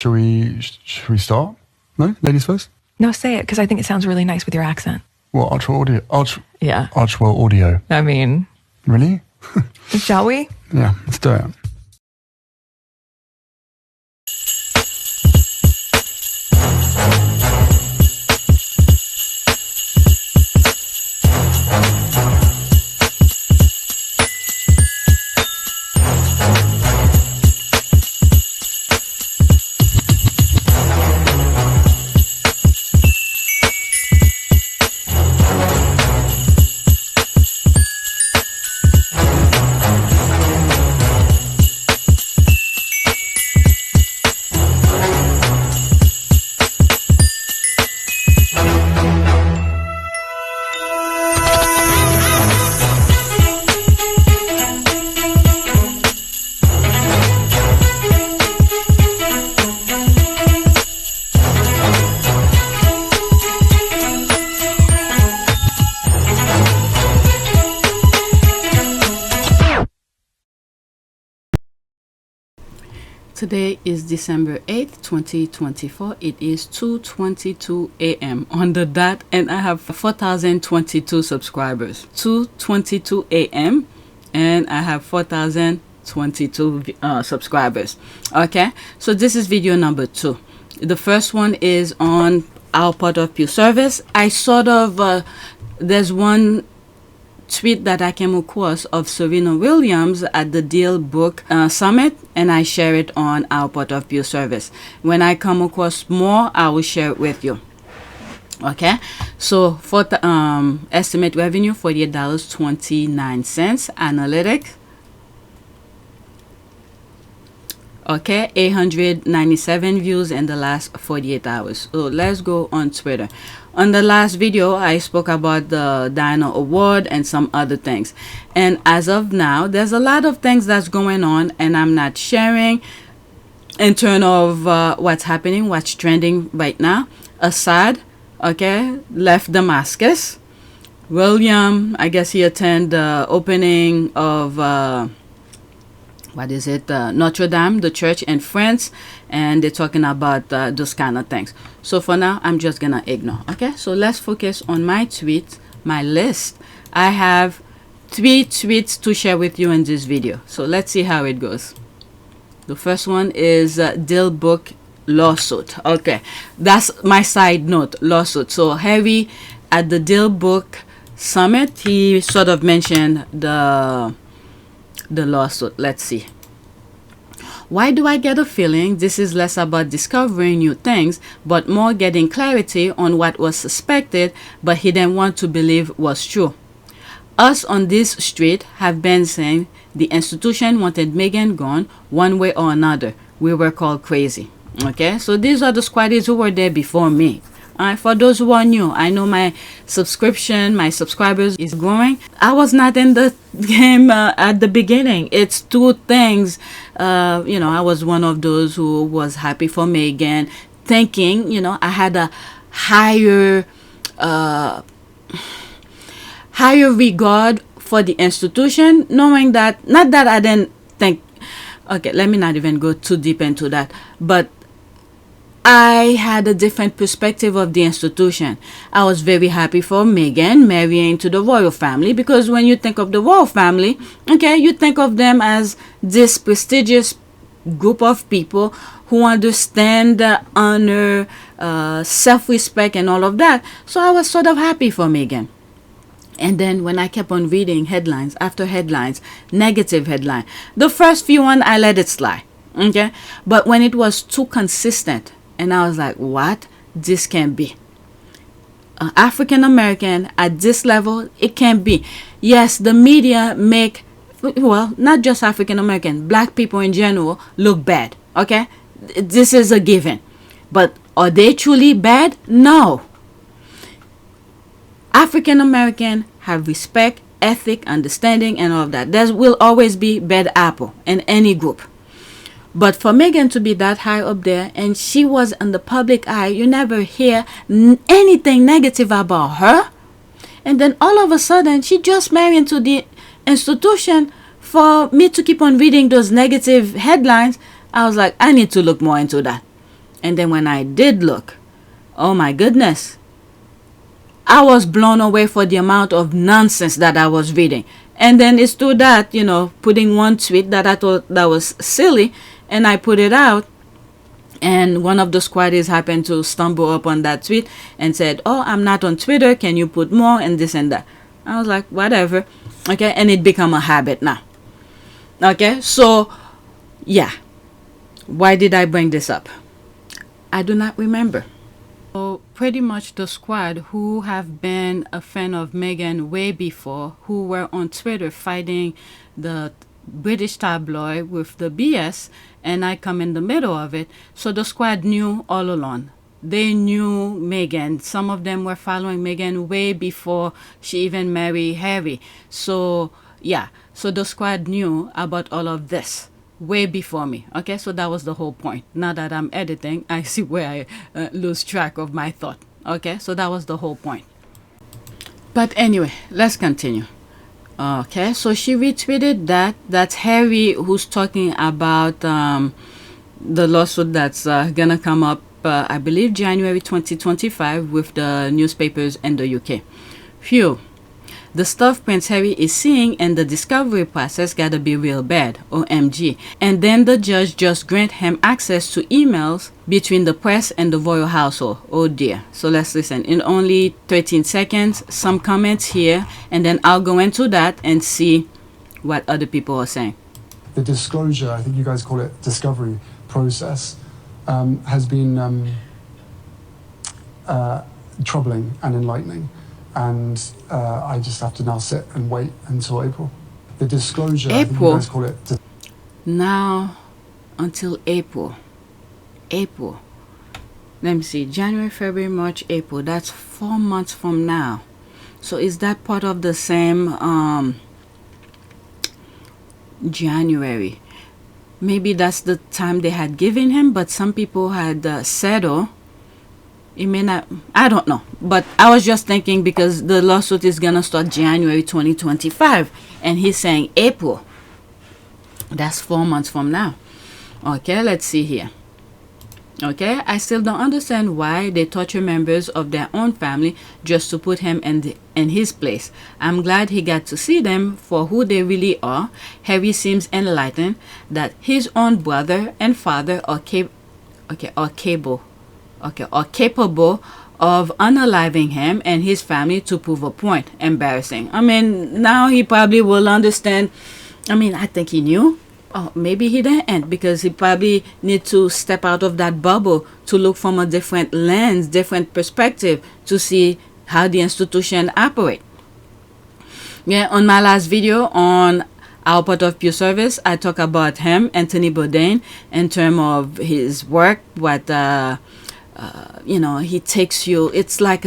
Should we start? No? Ladies first? No, say it, because I think it sounds really nice with your accent. What, Archwell Audio? Yeah. Archwell Audio. I mean... Really? Shall we? Yeah, let's do it. Today is December 8th, 2024. It is 2:22 a.m. on the dot, and I have 4,022 subscribers. 2:22 a.m. and I have 4,022 subscribers. Okay, so this is video number 2. The first one is on our Port of Pure service. I sort of there's one tweet that I came across of Serena Williams at the Dealbook summit, and I share it on our Port of Pure service. When I come across more, I will share it with you. Okay, so for the estimate revenue $48.29. Analytics, okay, 897 views in the last 48 hours. So let's go on Twitter. On the last video, I spoke about the Dino Award and some other things. And as of now, there's a lot of things that's going on, and I'm not sharing in terms of what's happening, what's trending right now. Assad, okay, left Damascus. William, I guess he attended the opening of Notre Dame, the church in France, and they're talking about those kind of things. So for now, I'm just gonna ignore. Okay, so let's focus on my tweets, my list. I have 3 tweets to share with you in this video, so let's see how it goes. The first one is Dealbook lawsuit. Okay, that's my side note, lawsuit. So Harry at the Dealbook summit, he sort of mentioned the lawsuit. Let's see. Why do I get a feeling this is less about discovering new things, but more getting clarity on what was suspected but he didn't want to believe was true? Us on this street have been saying the institution wanted Meghan gone one way or another. We were called crazy. Okay, so these are the squaddies who were there before me. For those who are new, I know my subscribers is growing. I was not in the game at the beginning. It's 2 things. I was one of those who was happy for Meghan, thinking, I had a higher regard for the institution, knowing that, not that I didn't think, okay, let me not even go too deep into that, but I had a different perspective of the institution. I was very happy for Meghan marrying to the royal family, because when you think of the royal family, okay, you think of them as this prestigious group of people who understand honor, self-respect and all of that. So I was sort of happy for Meghan. And then when I kept on reading headlines after headlines, negative headline, the first few one I let it slide, okay? But when it was too consistent, and I was like, what? This can't be. African American at this level, it can't be. Yes, the media make, well, not just African American, black people in general look bad. Okay? This is a given. But are they truly bad? No. African American have respect, ethic, understanding, and all of that. There will always be bad apple in any group. But for Meghan to be that high up there, and she was in the public eye, you never hear anything negative about her. And then all of a sudden, she just married into the institution. For me to keep on reading those negative headlines, I was like, I need to look more into that. And then when I did look, oh my goodness, I was blown away for the amount of nonsense that I was reading. And then it's to that, putting one tweet that I thought that was silly, and I put it out. And one of the squaddies happened to stumble upon that tweet and said, "Oh, I'm not on Twitter. Can you put more?" And this and that. I was like, whatever. Okay. And it become a habit now. Okay. So, yeah. Why did I bring this up? I do not remember. So pretty much the squad who have been a fan of Meghan way before, who were on Twitter fighting the British tabloid with the BS, and I come in the middle of it. So the squad knew all along. They knew Meghan. Some of them were following Meghan way before she even married Harry. So yeah, so the squad knew about all of this way before me. Okay, so that was the whole point. Now that I'm editing, I see where I lose track of my thought. Okay, so that was the whole point. But anyway, let's continue. Okay, so she retweeted that. That's Harry who's talking about the lawsuit that's gonna come up, I believe, January 2025 with the newspapers in the UK. Phew. The stuff Prince Harry is seeing in the discovery process gotta be real bad, OMG. And then the judge just grant him access to emails between the press and the royal household. Oh dear. So let's listen. In only 13 seconds, some comments here, and then I'll go into that and see what other people are saying. The disclosure, I think you guys call it discovery process, has been troubling and enlightening. And I just have to now sit and wait until April. The disclosure, I think you guys call it... Now, until April. April. Let me see. January, February, March, April. That's 4 months from now. So is that part of the same January? Maybe that's the time they had given him, but some people had settled. It may not, I don't know. But I was just thinking because the lawsuit is going to start January 2025. And he's saying April. That's 4 months from now. Okay, let's see here. Okay, I still don't understand why they torture members of their own family just to put him in his place. I'm glad he got to see them for who they really are. Harry seems enlightened that his own brother and father are capable of unaliving him and his family to prove a point. Embarrassing. I mean, now he probably will understand. I mean, I think he knew. Oh, maybe he didn't, because he probably need to step out of that bubble to look from a different lens, different perspective to see how the institution operate. Yeah, on my last video on our Part of Pure Service, I talk about him, Anthony Bourdain, in terms of his work, what he takes you. It's like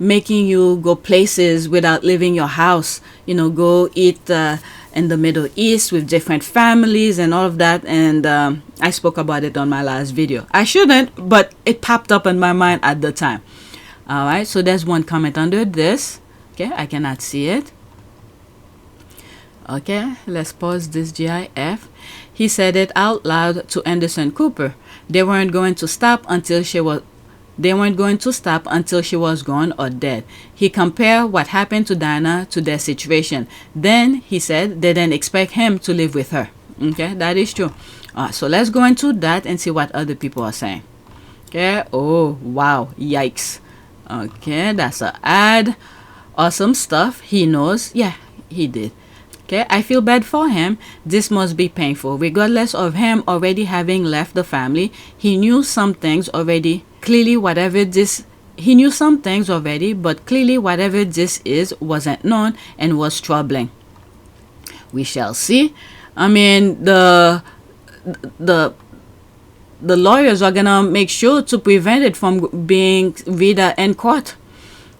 making you go places without leaving your house. Go eat in the Middle East with different families and all of that. And I spoke about it on my last video. I shouldn't, but it popped up in my mind at the time. All right, so there's one comment under this. Okay, I cannot see it. Okay, let's pause this GIF. He said it out loud to Anderson Cooper. They weren't going to stop until she was gone or dead. He compared what happened to Diana to their situation. Then he said they didn't expect him to live with her. Okay, that is true. So let's go into that and see what other people are saying. Okay. Oh wow, yikes. Okay, that's an ad. Awesome stuff. He knows. Yeah, he did. Okay, I feel bad for him. This must be painful. Regardless of him already having left the family, he knew some things already. Clearly, he knew some things already, but clearly whatever this is wasn't known and was troubling. We shall see. I mean, the lawyers are gonna make sure to prevent it from being read in court.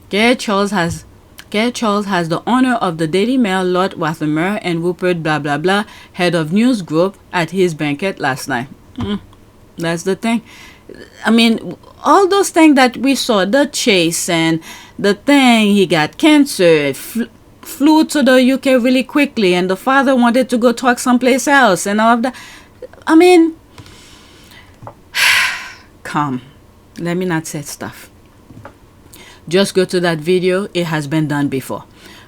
Okay, Charles has the honor of the Daily Mail, Lord Rothermere, and Rupert blah blah blah, head of news group, at his banquet last night. That's the thing. I mean, all those things that we saw, the chase and the thing, he got cancer, flew to the UK really quickly, and the father wanted to go talk someplace else and all of that. I mean, come. Let me not say stuff. Just go to that video. It has been done before.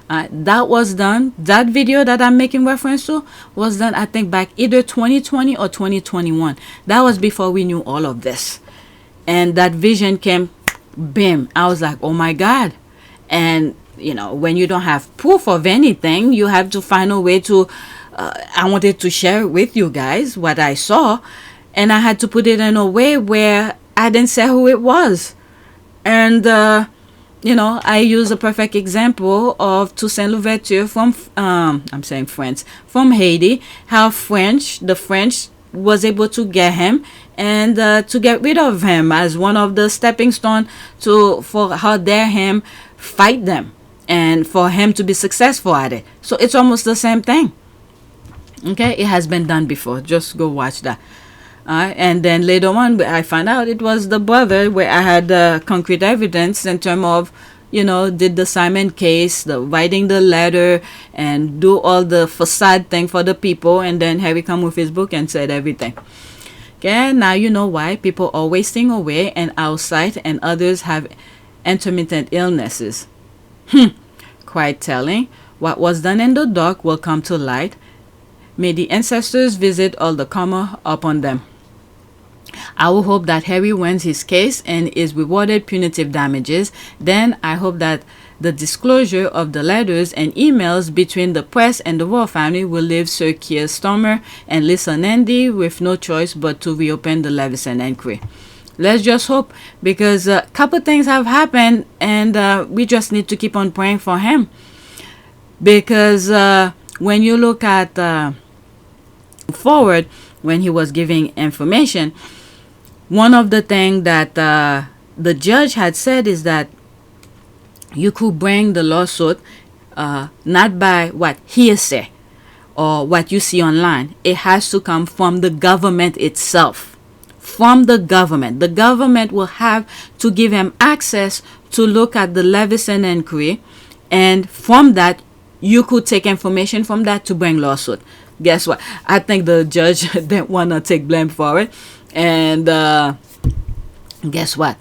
That was done. That video that I'm making reference to was done, I think, back either 2020 or 2021. That was before we knew all of this. And that vision came, bam. I was like, oh my God. And, you know, when you don't have proof of anything, you have to find a way to, I wanted to share with you guys what I saw. And I had to put it in a way where I didn't say who it was. And, you know, I use a perfect example of Toussaint Louverture from, I'm saying France, from Haiti, how the French was able to get him and to get rid of him as one of the stepping stones for how dare him fight them and for him to be successful at it. So it's almost the same thing. Okay, it has been done before. Just go watch that. And then later on, I found out it was the brother where I had concrete evidence in terms of, you know, did the Simon case, the writing the letter, and do all the facade thing for the people. And then Harry come with his book and said everything. Okay, now you know why people are wasting away and outside, and others have intermittent illnesses. Quite telling. What was done in the dark will come to light. May the ancestors visit all the karma upon them. I will hope that Harry wins his case and is rewarded punitive damages. Then I hope that the disclosure of the letters and emails between the press and the royal family will leave Sir Keir Starmer and Lisa Nandy with no choice but to reopen the Levison inquiry. Let's just hope, because a couple things have happened, and we just need to keep on praying for him. Because when you look at forward, when he was giving information, one of the things that the judge had said is that you could bring the lawsuit not by what hearsay or what you see online. It has to come from the government itself. From the government. The government will have to give him access to look at the Levison inquiry, and from that, you could take information from that to bring lawsuit. Guess what? I think the judge didn't want to take blame for it. And guess what?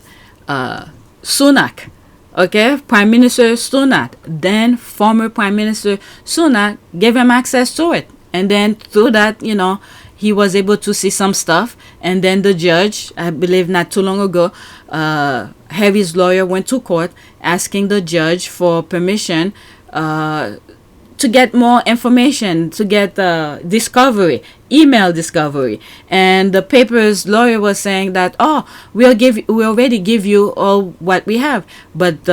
Sunak, okay, Prime Minister Sunak, then former Prime Minister Sunak, gave him access to it. And then through that, you know, he was able to see some stuff. And then the judge, I believe not too long ago, Harry's lawyer went to court asking the judge for permission to get more information, to get discovery, email discovery. And the paper's lawyer was saying that, oh, we already give you all what we have. But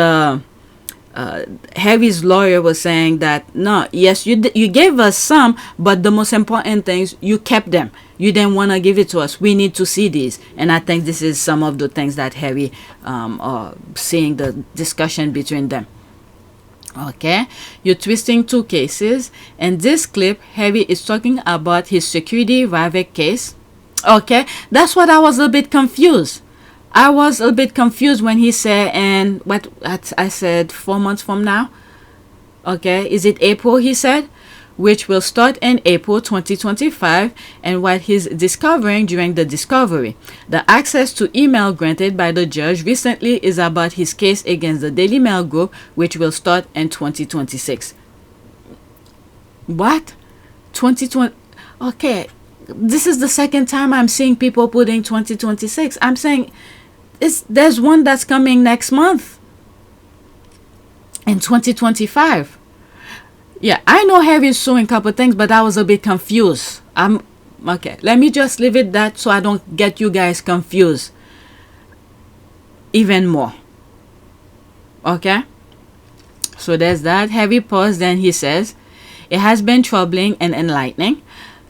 Harry's lawyer was saying that, no, yes, you gave us some, but the most important things, you kept them. You didn't want to give it to us. We need to see these. And I think this is some of the things that Harry are seeing the discussion between them. Okay, you're twisting two cases. In this clip, Harry is talking about his security Ravik case. Okay, that's what I was a bit confused. I was a bit confused when he said, and what I said 4 months from now. Okay, is it April, he said, which will start in April 2025, and what he's discovering during the discovery. The access to email granted by the judge recently is about his case against the Daily Mail Group, which will start in 2026. What? 2020? Okay, this is the second time I'm seeing people putting 2026. I'm saying there's one that's coming next month in 2025. Yeah, I know Harry is suing a couple things, but I was a bit confused. Okay, let me just leave it that so I don't get you guys confused even more. Okay? So there's that. Harry paused, then he says, it has been troubling and enlightening.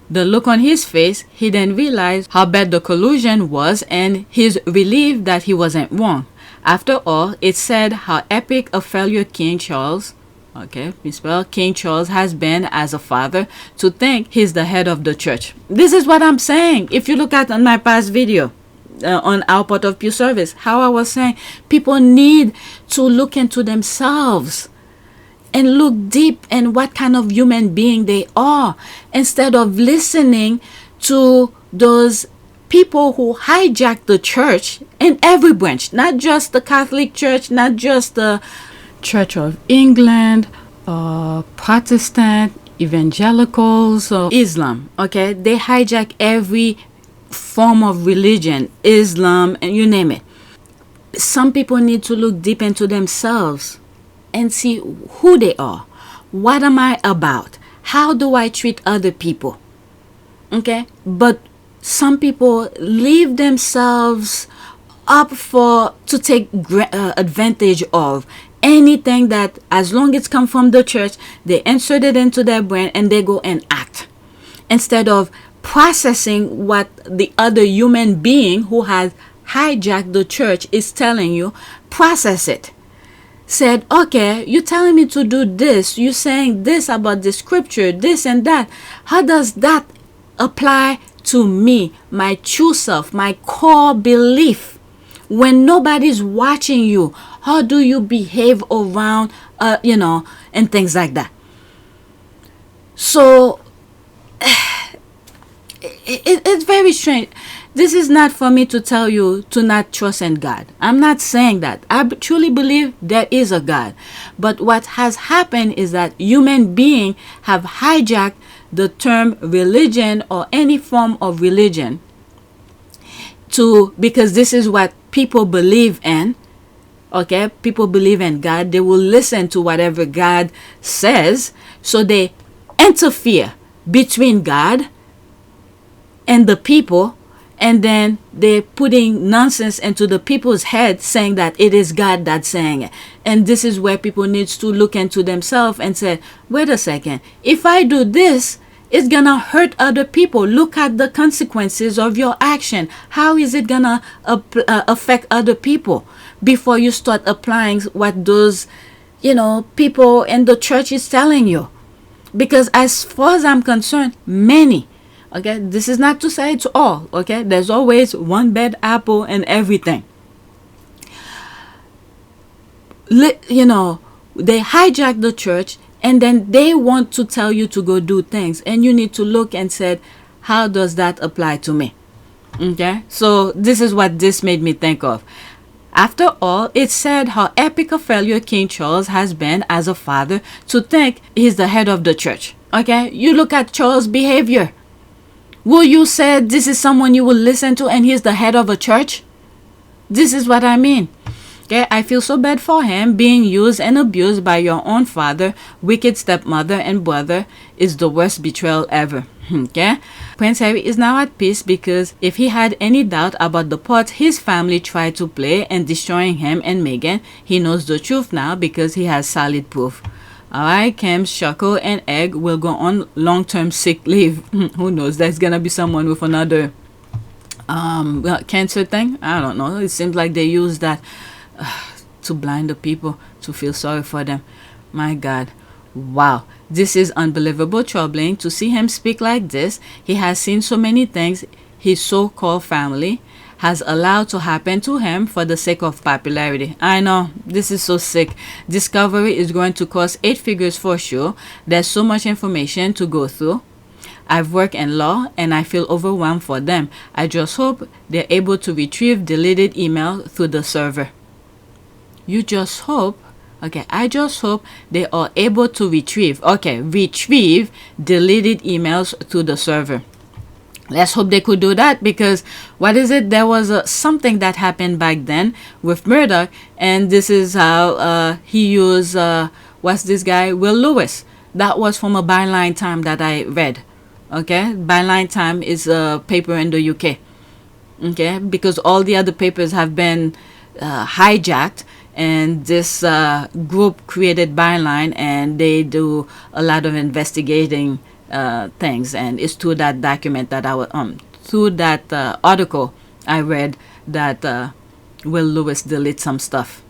The look on his face, he then realized how bad the collusion was, and he's relieved that he wasn't wrong. After all, it said how epic a failure King Charles has been as a father, to think he's the head of the church. This is what I'm saying. If you look at on my past video on our Part of Pew service, how I was saying people need to look into themselves and look deep in what kind of human being they are, instead of listening to those people who hijack the church in every branch, not just the Catholic Church, not just the Church of England, Protestant, evangelicals, or Islam. Okay, they hijack every form of religion, Islam, and you name it. Some people need to look deep into themselves and see who they are. What am I about? How do I treat other people? Okay, but some people leave themselves up to take advantage of anything that, as long as it's come from the church, they insert it into their brain and they go and act, instead of processing what the other human being who has hijacked the church is telling you. Process it. Said, okay, you're telling me to do this, you're saying this about the scripture, this and that. How does that apply to me, my true self, my core belief? When nobody's watching you, how do you behave around, and things like that? So it's very strange. This is not for me to tell you to not trust in God. I'm not saying that. I truly believe there is a God. But what has happened is that human beings have hijacked the term religion or any form of religion because this is what people believe in. Okay, people believe in God. They will listen to whatever God says. So they interfere between God and the people. And then they're putting nonsense into the people's head, saying that it is God that's saying it. And this is where people need to look into themselves and say, wait a second, if I do this, it's gonna hurt other people. Look at the consequences of your action. How is it gonna affect other people? Before you start applying what those, people in the church is telling you. Because as far as I'm concerned, many, okay, this is not to say it's all, okay? There's always one bad apple in everything. They hijack the church and then they want to tell you to go do things. And you need to look and say, how does that apply to me? Okay? So this is what this made me think of. After all, it said how epic a failure King Charles has been as a father to think he's the head of the church. Okay? You look at Charles' behavior. Will you say this is someone you will listen to and he's the head of a church? This is what I mean. Okay, I feel so bad for him being used and abused by your own father, wicked stepmother, and brother is the worst betrayal ever. Okay, Prince Harry is now at peace because if he had any doubt about the part his family tried to play in destroying him and Meghan, he knows the truth now because he has solid proof. Alright, Cam's Choco and Egg will go on long-term sick leave. Who knows? There's gonna be someone with another cancer thing. I don't know. It seems like they use that to blind the people, to feel sorry for them. My God. Wow. This is unbelievable troubling to see him speak like this. He has seen so many things his so-called family has allowed to happen to him for the sake of popularity. I know, this is so sick. Discovery is going to cost 8 figures for sure. There's so much information to go through. I've worked in law and I feel overwhelmed for them. I just hope they're able to retrieve deleted email through the server. You just hope? Okay, I just hope they are able to retrieve deleted emails through the server. Let's hope they could do that, because what is it? There was something that happened back then with Murdoch, and this is how he used, what's this guy? Will Lewis. That was from a Byline Time that I read. Okay, Byline Time is a paper in the UK. Okay, because all the other papers have been hijacked, and this group created Byline, and they do a lot of investigating things, and it's through that document that I was through that article I read that Will Lewis delete some stuff.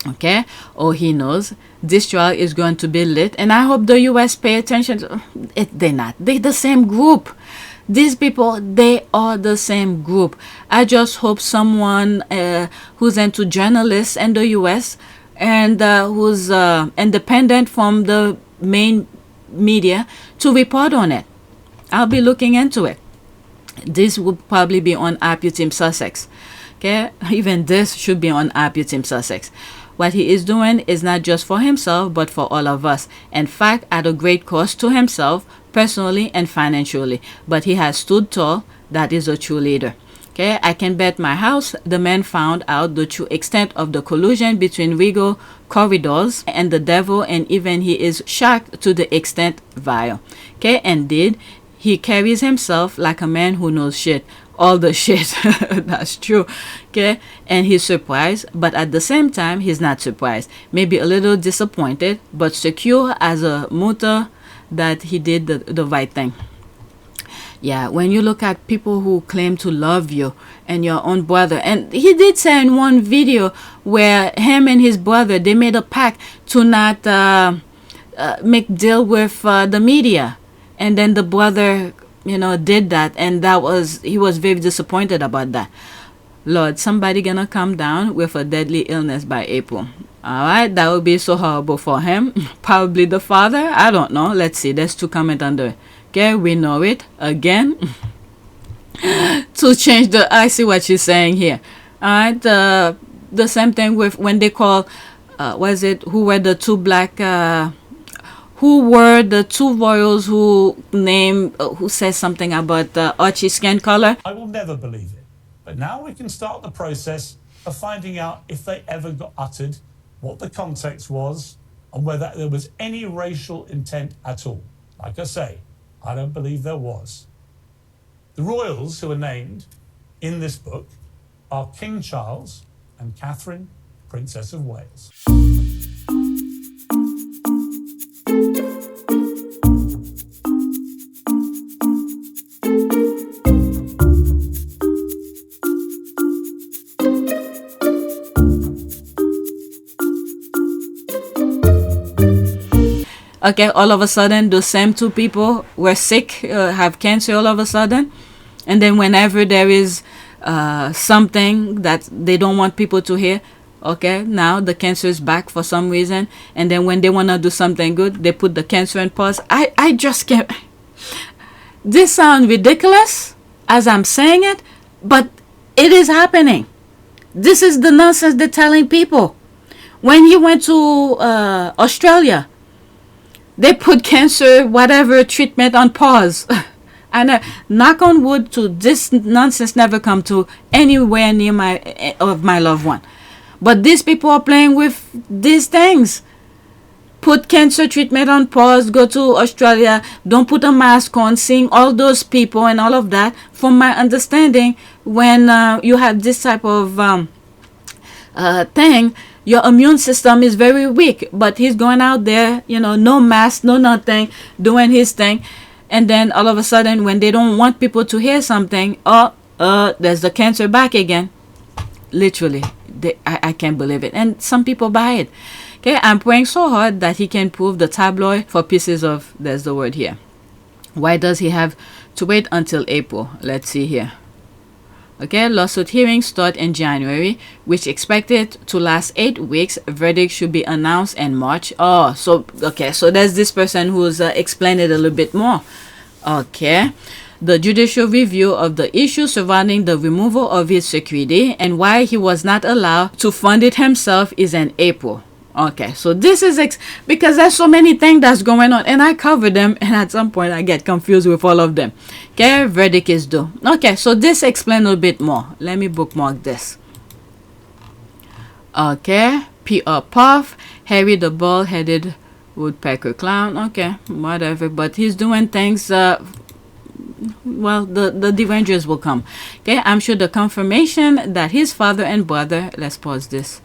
Okay, or he knows this trial is going to be lit, and I hope the US pay attention to it. They're the same group. These people, they are the same group. I just hope someone who's into journalists in the US and who's independent from the main media to report on it. I'll be looking into it. This would probably be on Team Sussex. Okay, even this should be on Team Sussex. What he is doing is not just for himself, but for all of us. In fact, at a great cost to himself, personally and financially. But he has stood tall. That is a true leader. Okay, I can bet my house the man found out the true extent of the collusion between regal corridors and the devil, and even he is shocked to the extent vile. Okay, indeed, he carries himself like a man who knows shit. All the shit. That's true. Okay, and he's surprised, but at the same time he's not surprised, maybe a little disappointed, but secure as a motor that he did the right thing. Yeah, when you look at people who claim to love you and your own brother, and he did say in one video where him and his brother, they made a pact to not make deal with the media, and then the brother did that, and he was very disappointed about that. Lord, somebody gonna come down with a deadly illness by April. Alright, that would be so horrible for him. Probably the father, I don't know. Let's see, there's 2 comments under it. Okay, we know it again. To change the, I see what she's saying here. Alright, the same thing with when they call, who were the 2 black, who were the 2 royals who says something about Archie's skin color. I will never believe it. But now we can start the process of finding out if they ever got uttered, what the context was, and whether there was any racial intent at all. Like I say, I don't believe there was. The royals who are named in this book are King Charles and Catherine, Princess of Wales. Okay, all of a sudden, those same 2 people were sick, have cancer all of a sudden. And then whenever there is something that they don't want people to hear, okay, now the cancer is back for some reason. And then when they want to do something good, they put the cancer in pause. I just can't. This sounds ridiculous as I'm saying it, but it is happening. This is the nonsense they're telling people. When he went to Australia, they put cancer, whatever treatment on pause. And knock on wood, to this nonsense never come to anywhere near my loved one. But these people are playing with these things. Put cancer treatment on pause, go to Australia, don't put a mask on, seeing all those people and all of that. From my understanding, when you have this type of thing, your immune system is very weak. But he's going out there, no mask, no nothing, doing his thing. And then all of a sudden, when they don't want people to hear something, there's the cancer back again. Literally, I can't believe it. And some people buy it. Okay, I'm praying so hard that he can prove the tabloid for pieces of, there's the word here. Why does he have to wait until April? Let's see here. Okay, lawsuit hearings start in January, which expected to last 8 weeks. Verdict should be announced in March. Oh, so there's this person who's explained it a little bit more. Okay, the judicial review of the issue surrounding the removal of his security and why he was not allowed to fund it himself is in April. Okay, so this is because there's so many things that's going on, and I cover them, and at some point I get confused with all of them. Okay, verdict is due. Okay, so this explains a bit more. Let me bookmark this. Okay, PR Puff, Harry the bald-headed woodpecker clown. Okay, whatever, but he's doing things. Well, the derangers will come. Okay, I'm sure the confirmation that his father and brother. Let's pause this.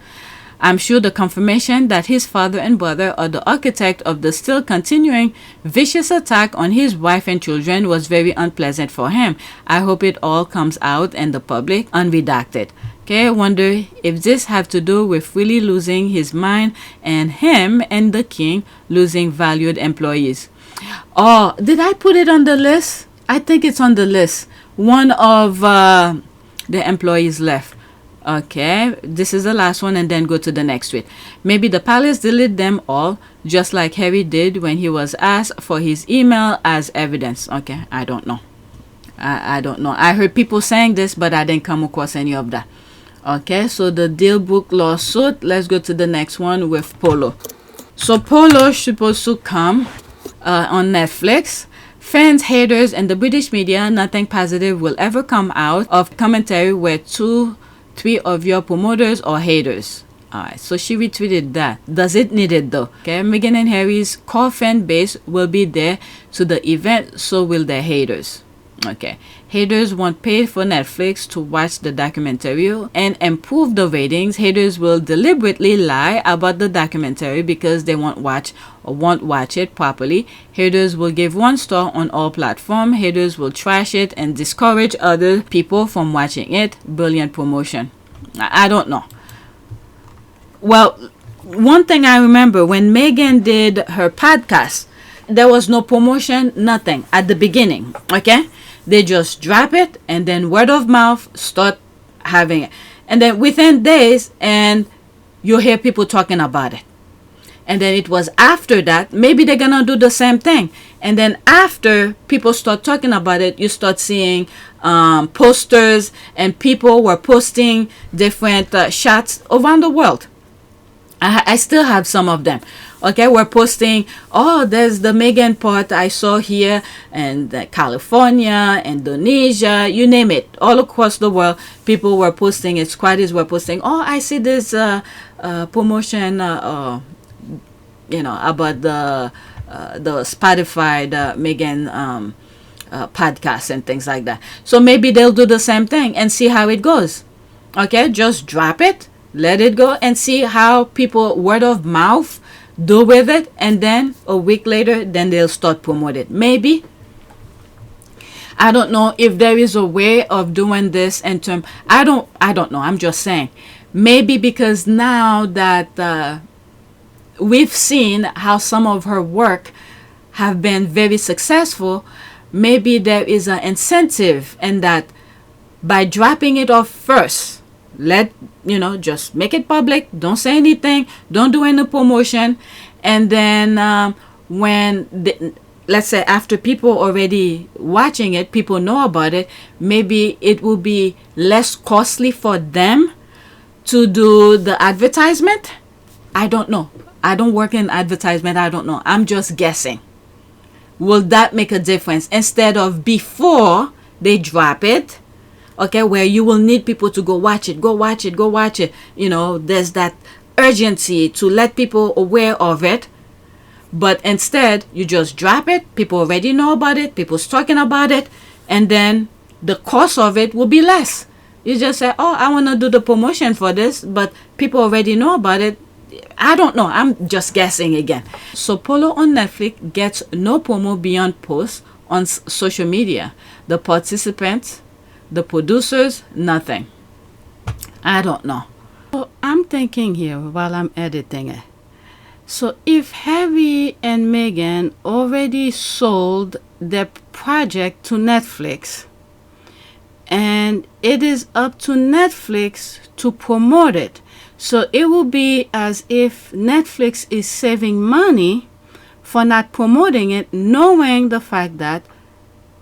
I'm sure the confirmation that his father and brother are the architect of the still continuing vicious attack on his wife and children was very unpleasant for him. I hope it all comes out in the public, unredacted. Okay, I wonder if this have to do with really losing his mind and him and the king losing valued employees. Oh, did I put it on the list? I think it's on the list. One of the employees left. Okay, this is the last one, and then go to the next week. Maybe the palace delete them all, just like Harry did when he was asked for his email as evidence. Okay, I don't know. I don't know. I heard people saying this, but I didn't come across any of that. Okay, so the Dealbook lawsuit. Let's go to the next one with Polo. So Polo supposed to come on Netflix. Fans, haters, and the British media, nothing positive will ever come out of commentary where 2-3 of your promoters or haters. Alright, so she retweeted that. Does it need it though? Okay, Meghan and Harry's core fan base will be there to the event, so will their haters. Okay, haters won't pay for Netflix to watch the documentary and improve the ratings. Haters will deliberately lie about the documentary because they won't watch it properly. Haters will give 1 star on all platforms. Haters will trash it and discourage other people from watching it. Brilliant promotion. I don't know. Well, one thing I remember when Meghan did her podcast, there was no promotion, nothing at the beginning. Okay, they just drop it and then word of mouth start having it, and then within days and you hear people talking about it. And then it was after that, maybe they're gonna do the same thing, and then after people start talking about it, you start seeing posters, and people were posting different shots around the world. I still have some of them. Okay, we're posting, oh, there's the Meghan part I saw here, and California, Indonesia, you name it, all across the world. People were posting it. Squaddies were posting, oh, I see this promotion, about the Spotify, the Meghan podcast and things like that. So maybe they'll do the same thing and see how it goes. Okay, just drop it. Let it go and see how people word of mouth do with it, and then a week later then they'll start promote it. Maybe. I don't know if there is a way of doing this in term. I don't know. I'm just saying. Maybe because now that we've seen how some of her work have been very successful, maybe there is an incentive in that by dropping it off first. Just make it public. Don't say anything. Don't do any promotion. And then let's say after people already watching it, people know about it, maybe it will be less costly for them to do the advertisement. I don't know. I don't work in advertisement. I don't know. I'm just guessing. Will that make a difference? Instead of before they drop it, okay, where you will need people to go watch it. There's that urgency to let people aware of it. But instead, you just drop it. People already know about it. People's talking about it. And then the cost of it will be less. You just say, oh, I want to do the promotion for this. But people already know about it. I don't know. I'm just guessing again. So Polo on Netflix gets no promo beyond posts on social media. The participants, the producers, nothing. I don't know. So I'm thinking here while I'm editing it. So if Harry and Meghan already sold their project to Netflix, and it is up to Netflix to promote it, so it will be as if Netflix is saving money for not promoting it, knowing the fact that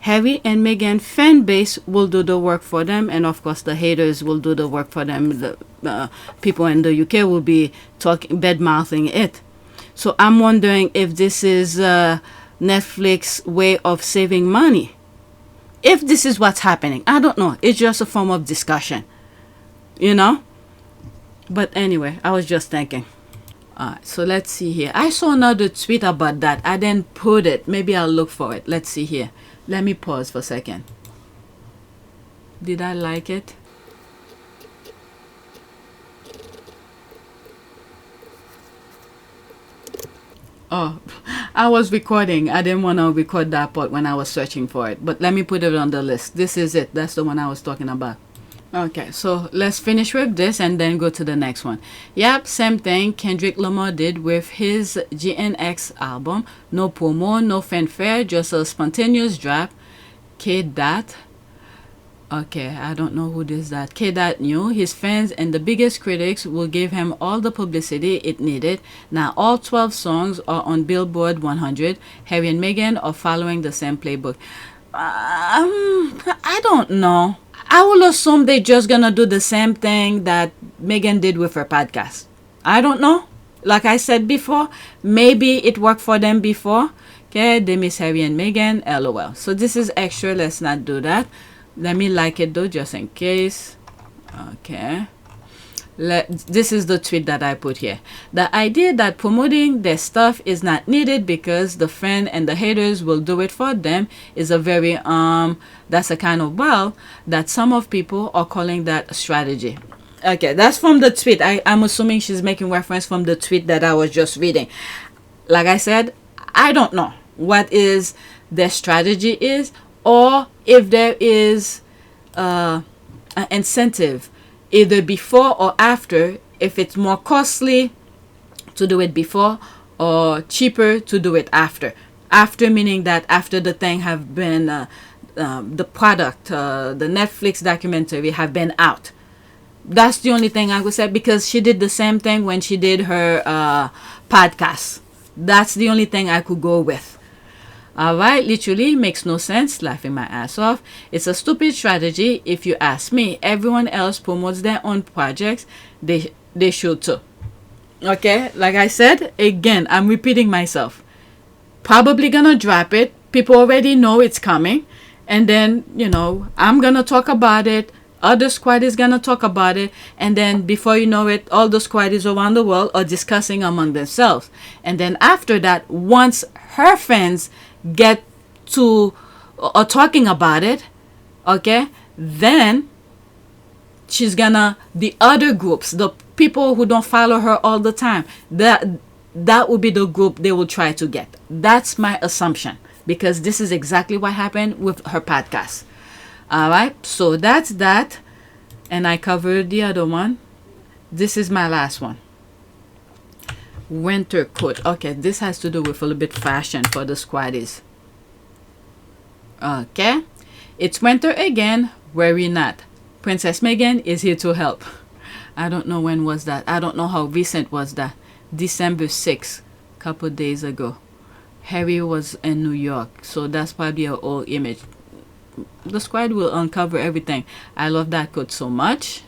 Harry and Meghan fan base will do the work for them, and of course the haters will do the work for them. The people in the UK will be bad-mouthing it. So I'm wondering if this is Netflix way of saving money. If this is what's happening, I don't know. It's just a form of discussion, But anyway, I was just thinking. Alright, so let's see here. I saw another tweet about that. I didn't put it. Maybe I'll look for it. Let's see here. Let me pause for a second. Did I like it? Oh, I was recording. I didn't want to record that part when I was searching for it. But let me put it on the list. This is it. That's the one I was talking about. Okay, so let's finish with this and then go to the next one. Yep, same thing Kendrick Lamar did with his GNX album. No promo, no fanfare, just a spontaneous drop. K-Dot. Okay, I don't know who this that. K-Dot knew his fans and the biggest critics will give him all the publicity it needed. Now all 12 songs are on Billboard 100. Harry and Meghan are following the same playbook. I don't know. I will assume they're just gonna do the same thing that Meghan did with her podcast. I don't know. Like I said before, maybe it worked for them before. Okay, they miss Harry and Meghan, lol. So this is extra. Let's not do that. Let me like it though, just in case. Okay. This is the tweet that I put here. The idea that promoting their stuff is not needed because the friend and the haters will do it for them is a very that's a kind of that some of people are calling that a strategy. Okay, that's from the tweet. I'm assuming she's making reference from the tweet that I was just reading. Like I said, I don't know what is their strategy is, or if there is an incentive either before or after, if it's more costly to do it before or cheaper to do it after. After meaning that after the thing have been the product, the Netflix documentary have been out. That's the only thing I would say, because she did the same thing when she did her podcast. That's the only thing I could go with. Alright, literally makes no sense, laughing my ass off. It's a stupid strategy if you ask me. Everyone else promotes their own projects. They should too. Okay, like I said, again, I'm repeating myself. Probably gonna drop it. People already know it's coming. And then, I'm gonna talk about it. Other squad is gonna talk about it, and then before you know it, all the squaddies around the world are discussing among themselves. And then after that, once her fans get to or talking about it, okay, then she's gonna, the other groups, the people who don't follow her all the time, that will be the group they will try to get. That's my assumption, because this is exactly what happened with her podcast. All right, so that's that, and I covered the other one. This is my last one. Winter coat. Okay, this has to do with a little bit fashion for the squaddies. Okay, it's winter again. Worry not. Princess Meghan is here to help. I don't know when was that. I don't know how recent was that. December 6th, couple days ago. Harry was in New York, so that's probably an old image. The squad will uncover everything. I love that code so much.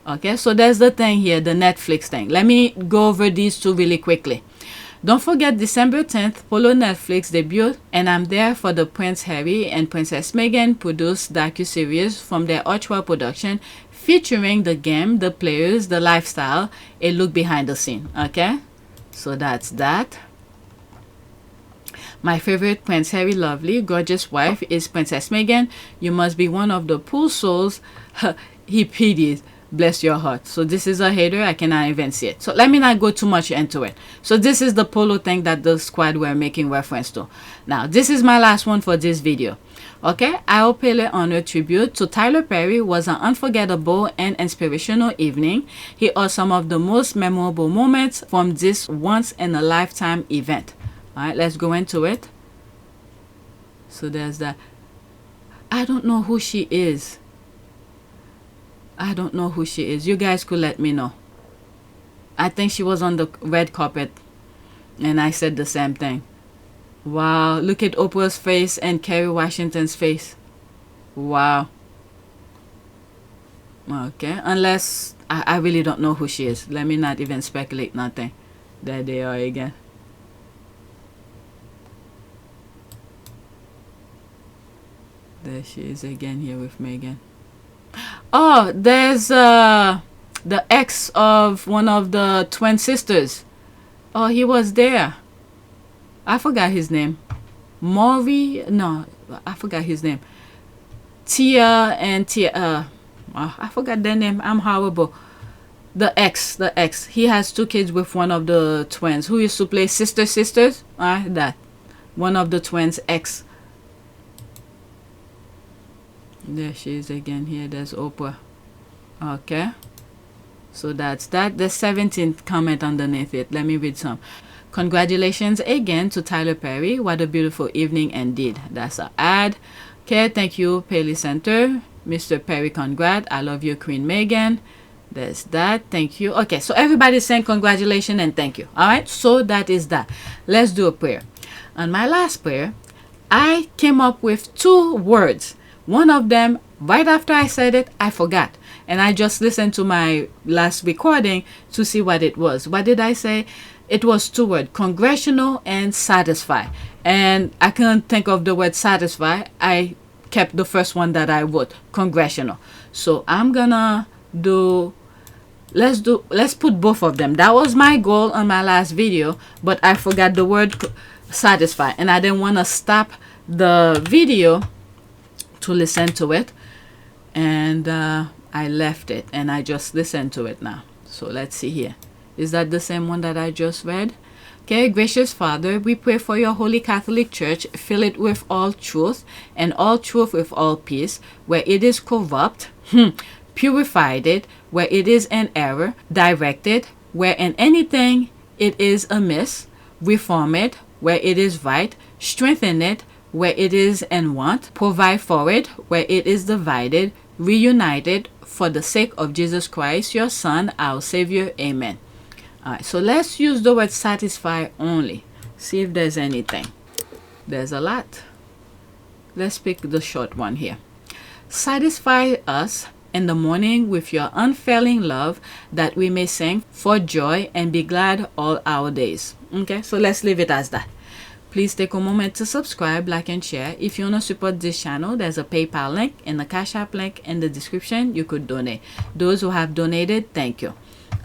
Okay, so there's the thing here, the Netflix thing. Let me go over these two really quickly. Don't forget, December 10th, Polo Netflix debut, and I'm there for the Prince Harry and Princess Meghan produced docuseries from their Ultra production, featuring the game, the players, the lifestyle, a look behind the scene. Okay, so that's that. My favorite Prince Harry lovely, gorgeous wife is Princess Meghan. You must be one of the poor souls he pities. Bless your heart. So this is a hater. I cannot even see it. So let me not go too much into it. So this is the polo thing that the squad were making reference to. Now, this is my last one for this video. Okay, our Paley Honor Tribute to Tyler Perry was an unforgettable and inspirational evening. Here are some of the most memorable moments from this once-in-a-lifetime event. Alright, let's go into it. So there's that. I don't know who she is. I don't know who she is. You guys could let me know. I think she was on the red carpet, and I said the same thing. Wow, look at Oprah's face and Kerry Washington's face. Wow. Okay, unless I really don't know who she is. Let me not even speculate nothing. There they are again. There she is again here with Meghan. Oh, there's the ex of one of the twin sisters. Oh, he was there. I forgot his name. Maury? No, I forgot his name. Tia and Tia. I forgot their name. I'm horrible. The ex. He has 2 kids with one of the twins who used to play sisters. That. One of the twins' ex. There she is again here. There's Oprah. Okay. So that's that. The 17th comment underneath it. Let me read some. Congratulations again to Tyler Perry. What a beautiful evening indeed. That's an ad. Okay, thank you, Paley Center. Mr. Perry, congrats. I love you, Queen Meghan. There's that. Thank you. Okay, so everybody's saying congratulations and thank you. All right, so that is that. Let's do a prayer. On my last prayer, I came up with 2 words. One of them, right after I said it, I forgot. And I just listened to my last recording to see what it was. What did I say? It was 2 words, congressional and satisfy. And I couldn't think of the word satisfy. I kept the first one that I wrote, congressional. So I'm gonna do, let's put both of them. That was my goal on my last video, but I forgot the word satisfy, and I didn't want to stop the video to listen to it, and I left it and I just listened to it now. So let's see here. Is that the same one that I just read? Okay, gracious Father, we pray for your Holy Catholic Church. Fill it with all truth, and all truth with all peace. Where it is corrupt, purified it. Where it is an error, direct it. Where in anything it is amiss, reform it. Where it is right, strengthen it. Where it is in want, provide for it. Where it is divided, reunite it. For the sake of Jesus Christ, your Son, our Savior. Amen. Alright, so let's use the word satisfy only. See if there's anything. There's a lot. Let's pick the short one here. Satisfy us in the morning with your unfailing love, that we may sing for joy and be glad all our days. Okay, so let's leave it as that. Please take a moment to subscribe, like, and share. If you want to support this channel, there's a PayPal link and a Cash App link in the description. You could donate. Those who have donated, thank you.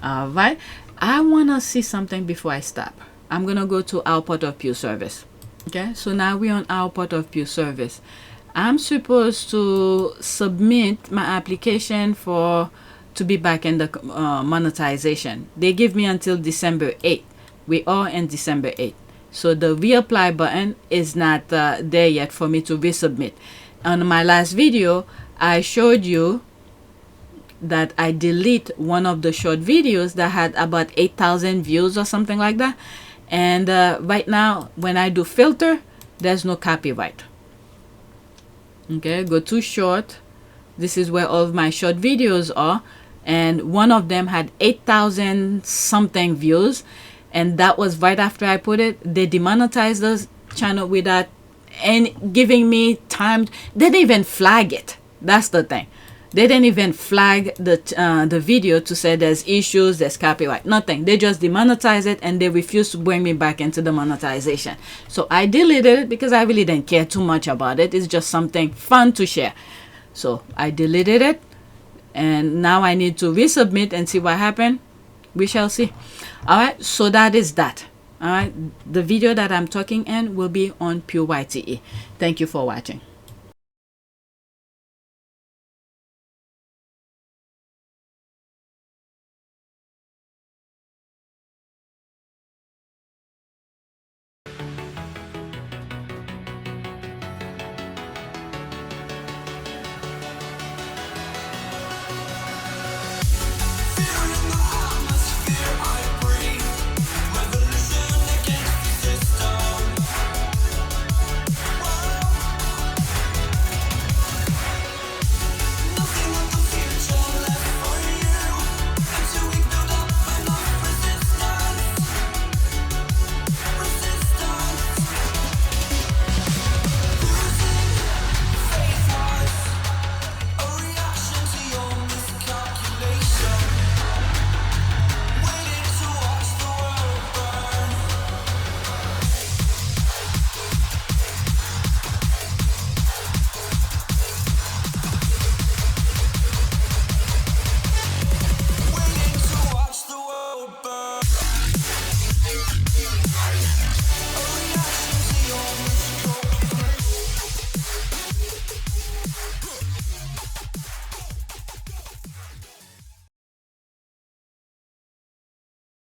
Alright, I want to see something before I stop. I'm going to go to our port of PYTE service. Okay, so now we're on our port of PYTE service. I'm supposed to submit my application to be back in the monetization. They give me until December 8th. We are in December 8th. So the reapply button is not there yet for me to resubmit. On my last video, I showed you that I delete one of the short videos that had about 8,000 views or something like that. And right now, when I do filter, there's no copyright. Okay, go to short. This is where all of my short videos are. And one of them had 8,000 something views. And that was right after I put it. They demonetized the channel without giving me time. They didn't even flag it. That's the thing. They didn't even flag the video to say there's issues, there's copyright, nothing. They just demonetized it, and they refused to bring me back into the monetization. So I deleted it because I really didn't care too much about it. It's just something fun to share. So I deleted it, and now I need to resubmit and see what happened. We shall see. Alright, so that is that. Alright, the video that I'm talking in will be on PYTE. Thank you for watching.